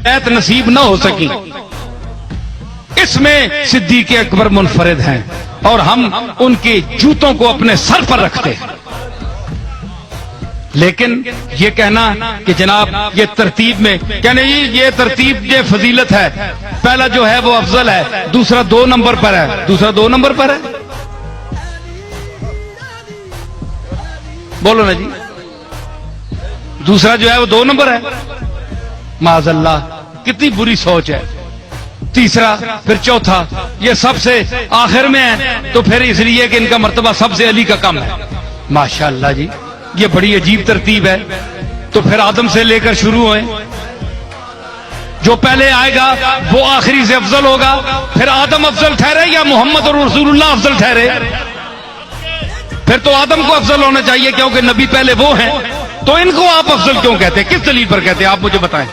ایت نصیب نہ ہو سکی، اس میں صدیق اکبر منفرد ہیں اور ہم ان کے جوتوں کو اپنے سر پر رکھتے ہیں۔ لیکن یہ کہنا کہ جناب یہ ترتیب میں کہنے یہ ترتیب یہ فضیلت ہے، پہلا جو ہے وہ افضل ہے، دوسرا 2 نمبر پر ہے، دوسرا 2 نمبر پر ہے، بولو نا جی، دوسرا جو ہے وہ 2 نمبر ہے، معاذ اللہ کتنی بری سوچ ہے۔ تیسرا پھر چوتھا یہ سب سے آخر میں ہے، تو پھر اس لیے کہ ان کا مرتبہ سب سے علی کا کم ہے۔ ماشاءاللہ جی یہ بڑی عجیب ترتیب ہے۔ تو پھر آدم سے لے کر شروع ہوئے، جو پہلے آئے گا وہ آخری سے افضل ہوگا، پھر آدم افضل ٹھہرے یا محمد اور رسول اللہ افضل ٹھہرے؟ پھر تو آدم کو افضل ہونا چاہیے کیونکہ نبی پہلے وہ ہیں، تو ان کو آپ افضل کیوں کہتے ہیں؟ کس دلیل پر کہتے ہیں آپ مجھے بتائیں۔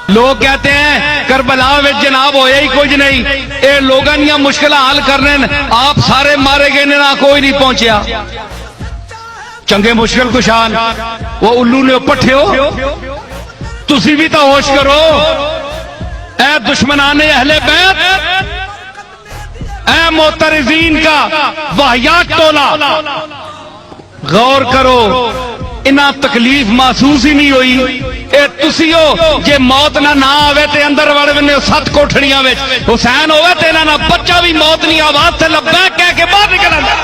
لوگ کہتے ہیں کربلا میں جناب ہویا ہی کچھ نہیں، اے لوگاں یا مشکل حل کرنے آپ سارے مارے گئے نہ کوئی نہیں پہنچیا، چنگے مشکل کشان وہ الو نے پٹھے ہو، تسی بھی تو ہوش کرو، اے دشمنان اہل بیت، اے معترضین کا واہیات ٹولا، غور کرو، انہاں تکلیف محسوس ہی نہیں ہوئی۔ اے تسیو جے موت نہ آوے تے اندر وڑ ونے 7 کوٹھڑیاں وچ حسین ہوئے تے انہاں بچہ بھی موت نہیں آواز سے لبیک کہہ کے باہر نکل آندا۔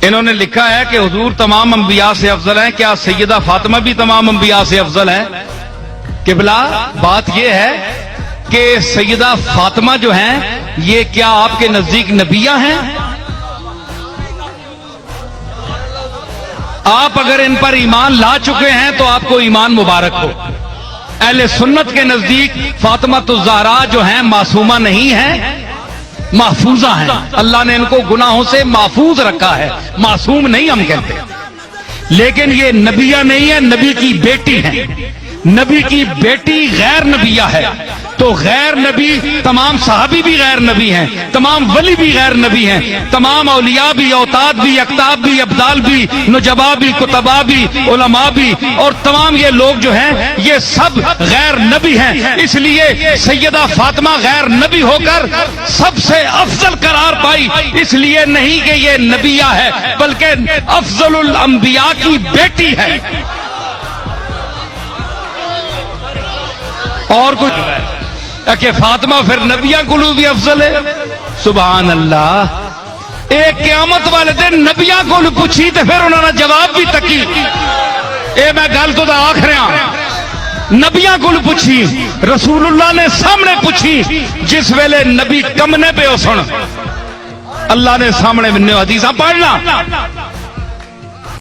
انہوں نے لکھا ہے کہ حضور تمام انبیاء سے افضل ہیں، کیا سیدہ فاطمہ بھی تمام انبیاء سے افضل ہیں؟ قبلہ بات یہ ہے کہ سیدہ فاطمہ جو ہیں یہ کیا آپ کے نزدیک نبیہ ہیں؟ آپ اگر ان پر ایمان لا چکے ہیں تو آپ کو ایمان مبارک ہو۔ اہل سنت کے نزدیک فاطمہ الزہرا جو ہیں معصومہ نہیں ہیں، محفوظہ ہیں، اللہ نے ان کو گناہوں سے محفوظ رکھا ہے، معصوم نہیں ہم کہتے، لیکن یہ نبیہ نہیں ہے، نبی کی بیٹی ہیں۔ نبی کی بیٹی غیر نبیہ ہے، تو غیر نبی تمام صحابی بھی غیر نبی ہیں، تمام ولی بھی غیر نبی ہیں، تمام اولیاء بھی، اوتاد بھی، اقطاب بھی، ابدال بھی، نجبا بھی، کتبا بھی، علماء بھی، اور تمام یہ لوگ جو ہیں یہ سب غیر نبی ہیں۔ اس لیے سیدہ فاطمہ غیر نبی ہو کر سب سے افضل قرار پائی، اس لیے نہیں کہ یہ نبیہ ہے بلکہ افضل الانبیاء کی بیٹی ہے۔ اور کچھ کہ فاطمہ پھر نبیہ کلو بھی افضل ہے، سبحان اللہ۔ ایک قیامت والے دن نبیہ کو پوچھی تو پھر انہوں نے جواب بھی تکی، اے میں گل تو آخر نبیہ کو پوچھی، رسول اللہ نے سامنے پوچھی، جس ویلے نبی کمنے پہ ہو سن اللہ نے سامنے حدیثاں پڑھنا